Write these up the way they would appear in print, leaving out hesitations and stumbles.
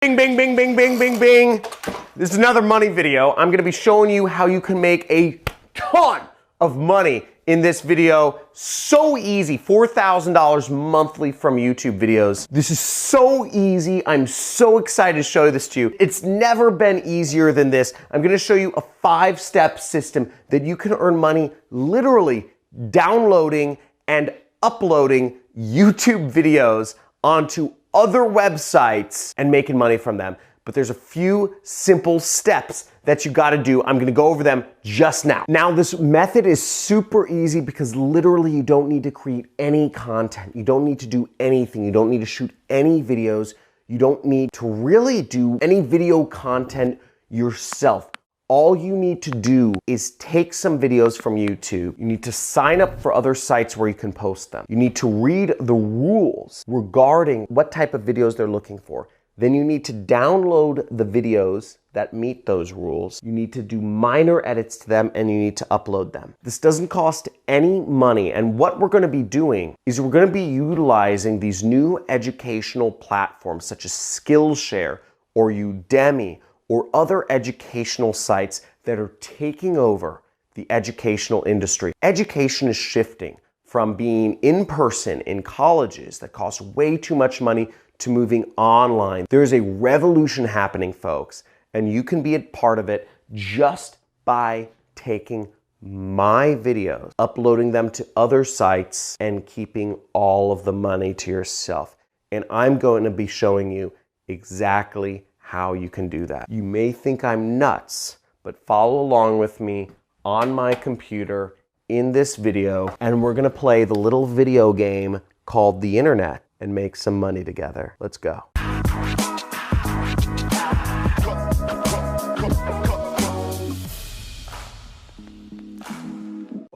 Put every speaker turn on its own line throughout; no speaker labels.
Bing, bing, bing, bing, bing, bing, bing. This is another money video. I'm gonna be showing you how you can make a ton of money in this video. So easy, $4,000 monthly from YouTube videos. This is so easy. I'm so excited to show this to you. It's never been easier than this. I'm gonna show you a 5-step system that you can earn money literally downloading and uploading YouTube videos onto other websites and making money from them. But there's a few simple steps that you gotta do. I'm gonna go over them just now. Now, this method is super easy because literally you don't need to create any content. You don't need to do anything. You don't need to shoot any videos. You don't need to really do any video content yourself. All you need to do is take some videos from YouTube. You need to sign up for other sites where you can post them. You need to read the rules regarding what type of videos they're looking for. Then you need to download the videos that meet those rules. You need to do minor edits to them and you need to upload them. This doesn't cost any money, and what we're gonna be doing is we're gonna be utilizing these new educational platforms such as Skillshare or Udemy or other educational sites that are taking over the educational industry. Education is shifting from being in person in colleges that cost way too much money to moving online. There's a revolution happening, folks, and you can be a part of it just by taking my videos, uploading them to other sites, and keeping all of the money to yourself. And I'm going to be showing you exactly how you can do that. You may think I'm nuts, but follow along with me on my computer in this video, and we're gonna play the little video game called the internet and make some money together. Let's go.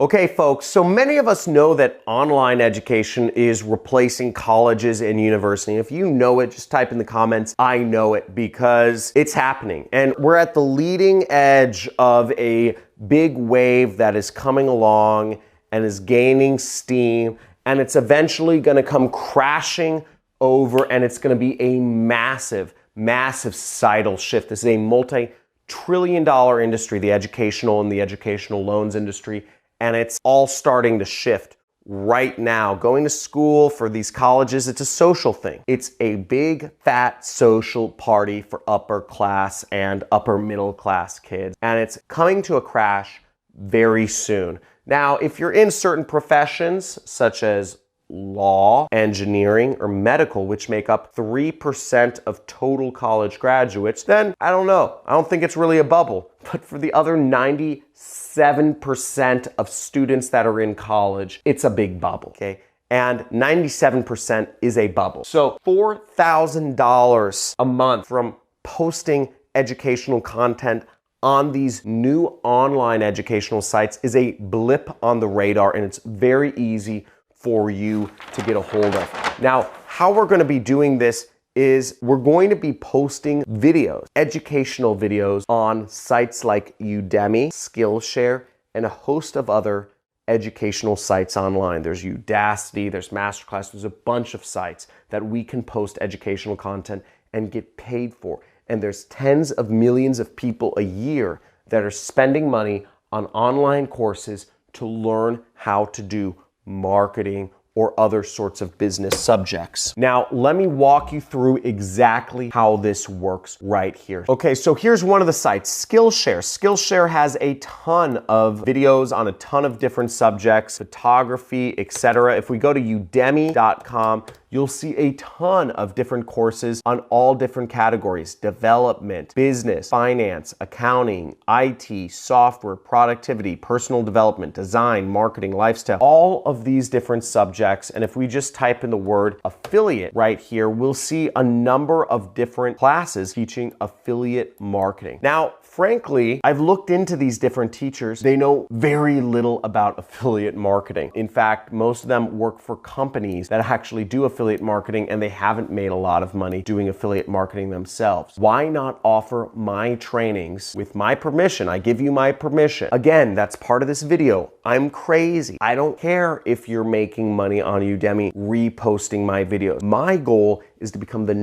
Okay, folks, so many of us know that online education is replacing colleges and university. If you know it, just type in the comments, I know it, because it's happening. And we're at the leading edge of a big wave that is coming along and is gaining steam, and it's eventually gonna come crashing over, and it's gonna be a massive, massive societal shift. This is a multi-trillion-dollar industry, the educational and the educational loans industry. And it's all starting to shift right now. Going to school for these colleges, it's a social thing. It's a big, fat social party for upper class and upper middle class kids. And it's coming to a crash very soon. Now, if you're in certain professions, such as law, engineering, or medical, which make up 3% of total college graduates, then I don't know. I don't think it's really a bubble. But for the other 97% of students that are in college, it's a big bubble, okay? And 97% is a bubble. So $4,000 a month from posting educational content on these new online educational sites is a blip on the radar, and it's very easy for you to get a hold of. Now, how we're gonna be doing this is we're going to be posting videos, educational videos, on sites like Udemy, Skillshare, and a host of other educational sites online. There's Udacity, there's Masterclass, there's a bunch of sites that we can post educational content and get paid for. And there's tens of millions of people a year that are spending money on online courses to learn how to do marketing or other sorts of business subjects. Now, let me walk you through exactly how this works right here. Okay, so here's one of the sites, Skillshare. Skillshare has a ton of videos on a ton of different subjects, photography, etc. If we go to udemy.com, you'll see a ton of different courses on all different categories: development, business, finance, accounting, IT, software, productivity, personal development, design, marketing, lifestyle, all of these different subjects. And if we just type in the word affiliate right here, we'll see a number of different classes teaching affiliate marketing. Now, frankly, I've looked into these different teachers. They know very little about affiliate marketing. In fact, most of them work for companies that actually do affiliate marketing, and they haven't made a lot of money doing affiliate marketing themselves. Why not offer my trainings with my permission? I give you my permission. Again, that's part of this video. I'm crazy. I don't care if you're making money on Udemy reposting my videos. My goal is to become the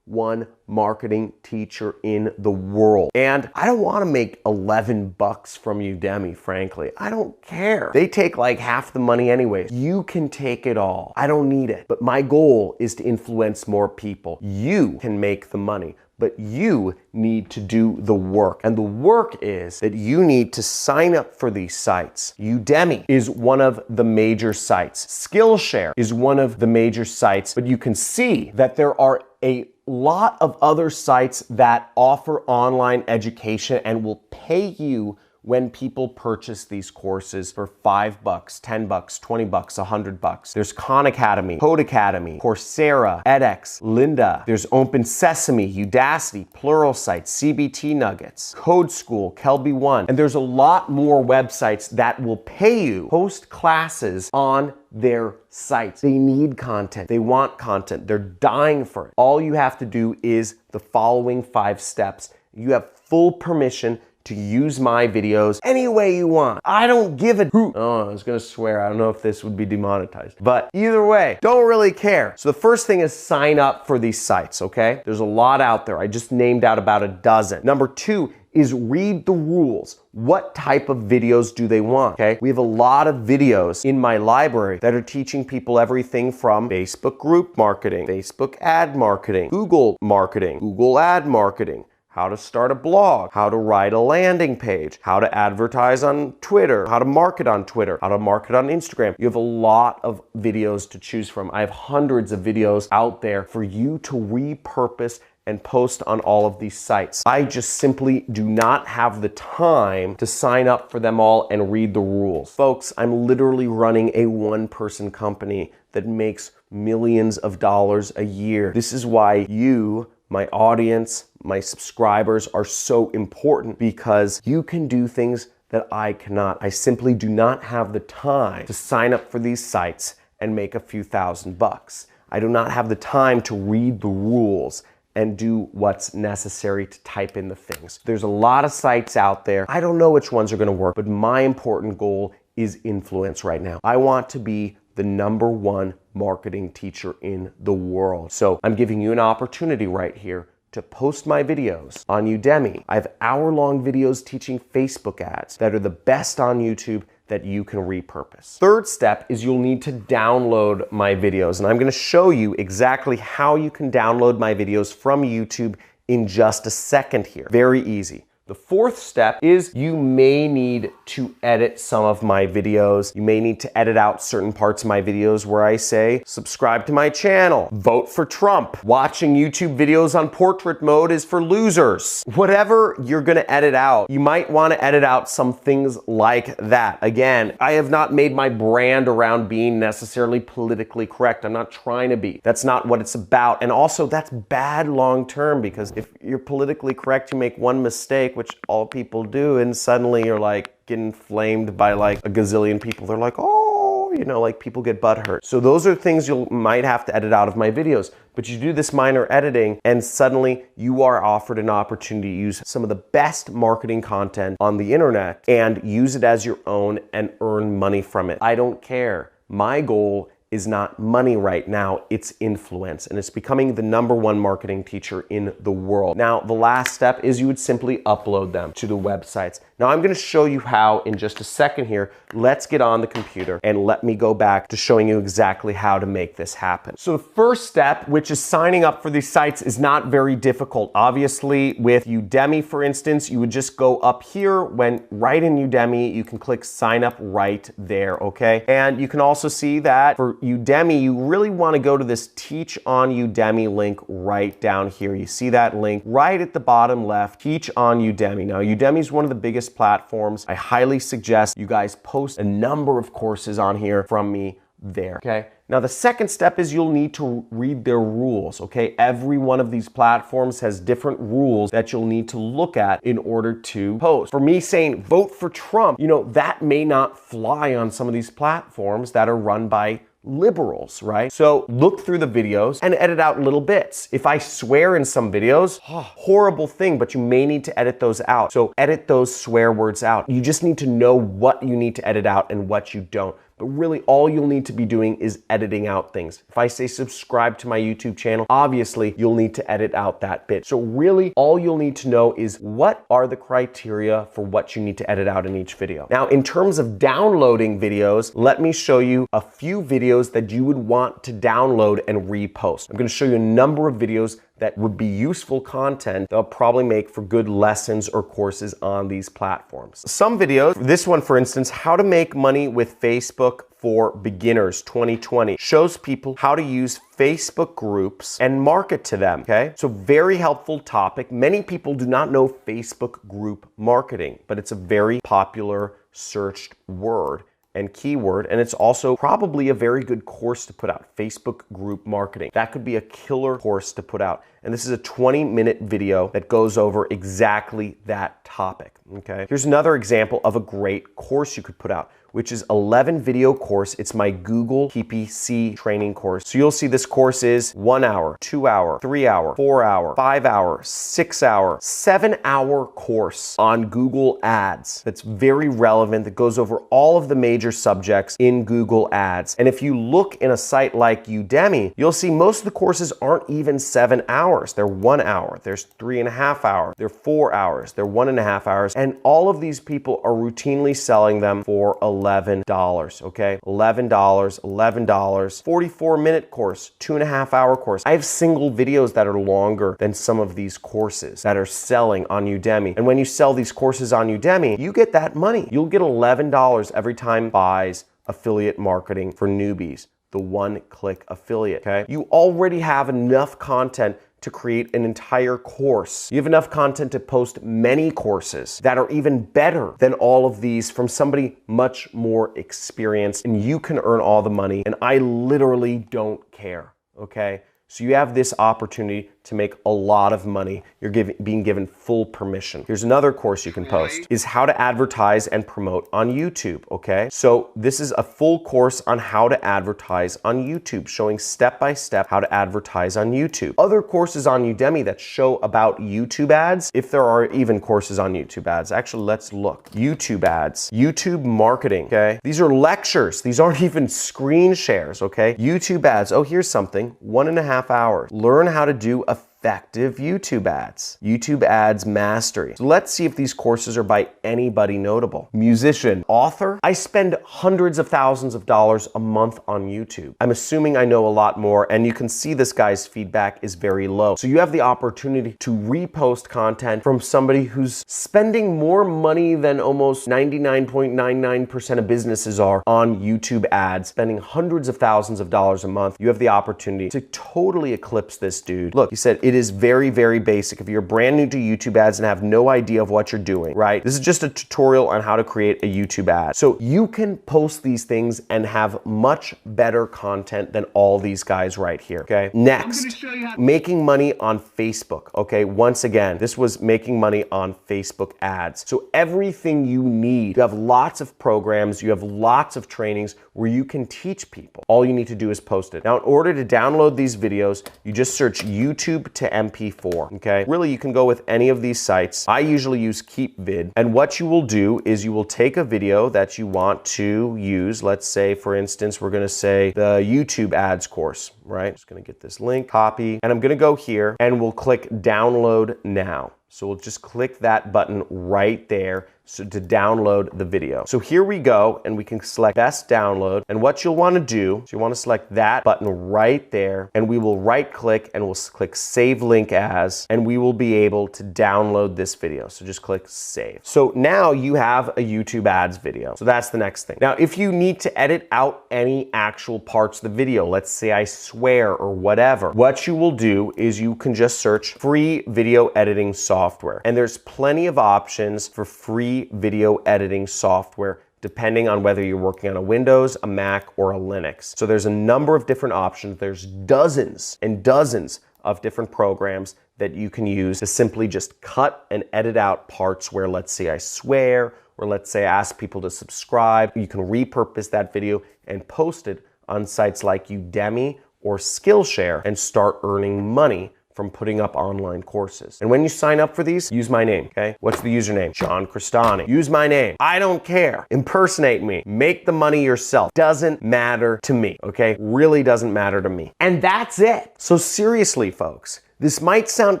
one marketing teacher in the world. And I don't want to make 11 bucks from Udemy, frankly. I don't care. They take like half the money anyways. You can take it all. I don't need it. But my goal is to influence more people. You can make the money, but you need to do the work. And the work is that you need to sign up for these sites. Udemy is one of the major sites. Skillshare is one of the major sites, but you can see that there are a lot of other sites that offer online education and will pay you when people purchase these courses for $5, $10, $20, $100. There's Khan Academy, Code Academy, Coursera, edX, Lynda. There's Open Sesame, Udacity, Pluralsight, CBT Nuggets, Code School, Kelby One. And there's a lot more websites that will pay you to host classes on their sites. They need content. They want content. They're dying for it. All you have to do is the following 5 steps. You have full permission to use my videos any way you want. I don't give a hoot. Oh, I was gonna swear. I don't know if this would be demonetized. But either way, don't really care. So the first thing is sign up for these sites, okay? There's a lot out there. I just named out about a dozen. Number 2 is read the rules. What type of videos do they want, okay? We have a lot of videos in my library that are teaching people everything from Facebook group marketing, Facebook ad marketing, Google marketing, Google ad marketing, how to start a blog, how to write a landing page, how to advertise on Twitter, how to market on Twitter, how to market on Instagram. You have a lot of videos to choose from. I have hundreds of videos out there for you to repurpose and post on all of these sites. I just simply do not have the time to sign up for them all and read the rules. Folks, I'm literally running a one-person company that makes millions of dollars a year. This is why you, my audience, my subscribers are so important, because you can do things that I cannot. I simply do not have the time to sign up for these sites and make a few $1,000s. I do not have the time to read the rules and do what's necessary to type in the things. There's a lot of sites out there. I don't know which ones are gonna work, but my important goal is influence right now. I want to be the #1 marketing teacher in the world. So I'm giving you an opportunity right here to post my videos on Udemy. I have hour-long videos teaching Facebook ads that are the best on YouTube that you can repurpose. Third step is you'll need to download my videos, and I'm gonna show you exactly how you can download my videos from YouTube in just a second here. Very easy. The fourth step is you may need to edit some of my videos. You may need to edit out certain parts of my videos where I say, subscribe to my channel, vote for Trump, watching YouTube videos on portrait mode is for losers. Whatever you're gonna edit out, you might wanna edit out some things like that. Again, I have not made my brand around being necessarily politically correct. I'm not trying to be. That's not what it's about. And also, that's bad long-term, because if you're politically correct, you make one mistake, which all people do, and suddenly you're like getting flamed by like a gazillion people. They're like, oh, you know, like people get butthurt. So those are things you might have to edit out of my videos. But you do this minor editing and suddenly you are offered an opportunity to use some of the best marketing content on the internet and use it as your own and earn money from it. I don't care. My goal is not money right now, it's influence. And it's becoming the #1 marketing teacher in the world. Now, the last step is you would simply upload them to the websites. Now, I'm gonna show you how in just a second here. Let's get on the computer and let me go back to showing you exactly how to make this happen. So the first step, which is signing up for these sites, is not very difficult. Obviously, with Udemy, for instance, you would just go up here when right in Udemy, you can click sign up right there, okay? And you can also see that for Udemy, you really want to go to this Teach on Udemy link right down here. You see that link right at the bottom left, Teach on Udemy. Now, Udemy is one of the biggest platforms. I highly suggest you guys post a number of courses on here from me there, okay? Now, the second step is you'll need to read their rules, okay? Every one of these platforms has different rules that you'll need to look at in order to post. For me saying vote for Trump, you know, that may not fly on some of these platforms that are run by liberals, right? So look through the videos and edit out little bits. If I swear in some videos, horrible thing, but you may need to edit those out. So edit those swear words out. You just need to know what you need to edit out and what you don't. But really, all you'll need to be doing is editing out things. If I say subscribe to my YouTube channel, obviously you'll need to edit out that bit. So really, all you'll need to know is what are the criteria for what you need to edit out in each video. Now, in terms of downloading videos, let me show you a few videos that you would want to download and repost. I'm going to show you a number of videos that would be useful content they'll probably make for good lessons or courses on these platforms. Some videos, this one for instance, how to make money with Facebook for beginners 2020, shows people how to use Facebook groups and market to them, okay? So very helpful topic. Many people do not know Facebook group marketing, but it's a very popular searched word and keyword, and it's also probably a very good course to put out, Facebook group marketing. That could be a killer course to put out. And this is a 20-minute video that goes over exactly that topic, okay? Here's another example of a great course you could put out, which is 11 video course. It's my Google PPC training course. So you'll see this course is 1 hour, 2 hour, 3 hour, 4 hour, 5 hour, 6 hour, 7 hour course on Google Ads. That's very relevant, that goes over all of the major subjects in Google Ads. And if you look in a site like Udemy, you'll see most of the courses aren't even 7 hours. They're 1 hour, there's 3.5 hours, they're 4 hours, they're 1.5 hours. And all of these people are routinely selling them for $11, okay? $11, $11, 44-minute course, 2.5 hour course. I have single videos that are longer than some of these courses that are selling on Udemy. And when you sell these courses on Udemy, you get that money. You'll get $11 every time buys affiliate marketing for newbies, the one-click affiliate, okay? You already have enough content to create an entire course. You have enough content to post many courses that are even better than all of these from somebody much more experienced, and you can earn all the money, and I literally don't care, okay? So you have this opportunity to make a lot of money. You're being given full permission. Here's another course you can post, is how to advertise and promote on YouTube, okay? So this is a full course on how to advertise on YouTube, showing step-by-step how to advertise on YouTube. Other courses on Udemy that show about YouTube ads, if there are even courses on YouTube ads. Actually, let's look. YouTube ads, YouTube marketing, okay? These are lectures. These aren't even screen shares, okay? YouTube ads, oh, here's something, 1.5 hours. Learn how to do effective YouTube ads. YouTube ads mastery. So let's see if these courses are by anybody notable. Musician, author. I spend hundreds of thousands of dollars a month on YouTube. I'm assuming I know a lot more, and you can see this guy's feedback is very low. So you have the opportunity to repost content from somebody who's spending more money than almost 99.99% of businesses are on YouTube ads, spending hundreds of thousands of dollars a month. You have the opportunity to totally eclipse this dude. Look, he said, it is very, very basic. If you're brand new to YouTube ads and have no idea of what you're doing, right? This is just a tutorial on how to create a YouTube ad. So you can post these things and have much better content than all these guys right here, okay? Next, making money on Facebook, okay? Once again, this was making money on Facebook ads. So everything you need, you have lots of programs, you have lots of trainings where you can teach people. All you need to do is post it. Now, in order to download these videos, you just search YouTube to MP4, okay? Really, you can go with any of these sites. I usually use KeepVid, and what you will do is you will take a video that you want to use. Let's say, for instance, we're gonna say the YouTube ads course, right? Just gonna get this link, copy, and I'm gonna go here, and we'll click download now. So we'll just click that button right there to download the video. So here we go, and we can select best download. And what you'll want to do is you want to select that button right there, and we will right click and we'll click save link as, and we will be able to download this video. So just click save. So now you have a YouTube ads video. So that's the next thing. Now, if you need to edit out any actual parts of the video, let's say I swear or whatever, what you will do is you can just search free video editing software. And there's plenty of options for free video editing software depending on whether you're working on a Windows, a Mac, or a Linux. So there's a number of different options. There's dozens and dozens of different programs that you can use to simply just cut and edit out parts where, let's say, I swear, or let's say I ask people to subscribe. You can repurpose that video and post it on sites like Udemy or Skillshare and start earning money from putting up online courses. And when you sign up for these, use my name, okay? What's the username? John Cristani. Use my name. I don't care. Impersonate me. Make the money yourself. Doesn't matter to me, okay? Really doesn't matter to me. And that's it. So seriously, folks, this might sound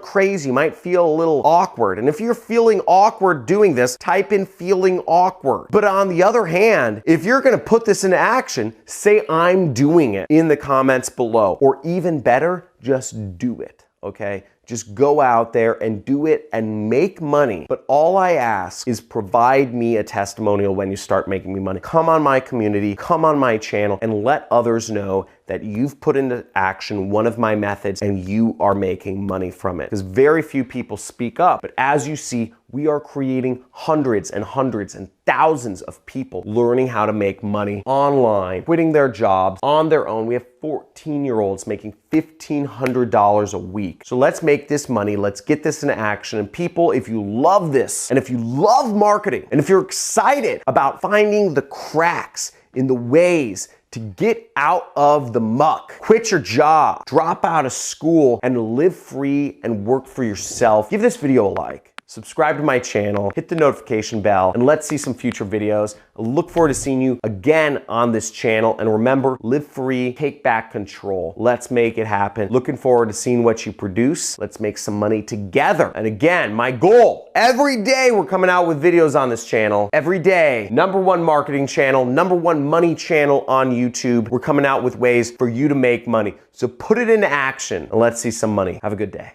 crazy, might feel a little awkward. And if you're feeling awkward doing this, type in feeling awkward. But on the other hand, if you're gonna put this into action, say I'm doing it in the comments below. Or even better, just do it, okay? Just go out there and do it and make money. But all I ask is provide me a testimonial when you start making me money. Come on my community, come on my channel, and let others know that you've put into action one of my methods and you are making money from it. Because very few people speak up. But as you see, we are creating hundreds and hundreds and thousands of people learning how to make money online, quitting their jobs on their own. We have 14-year-olds making $1,500 a week. So let's make this money. Let's get this into action. And people, if you love this, and if you love marketing, and if you're excited about finding the cracks in the ways to get out of the muck, quit your job, drop out of school, and live free and work for yourself, give this video a like. Subscribe to my channel, hit the notification bell, and let's see some future videos. I look forward to seeing you again on this channel. And remember, live free, take back control. Let's make it happen. Looking forward to seeing what you produce. Let's make some money together. And again, my goal, every day we're coming out with videos on this channel. Every day, #1 marketing channel, #1 money channel on YouTube. We're coming out with ways for you to make money. So put it into action and let's see some money. Have a good day.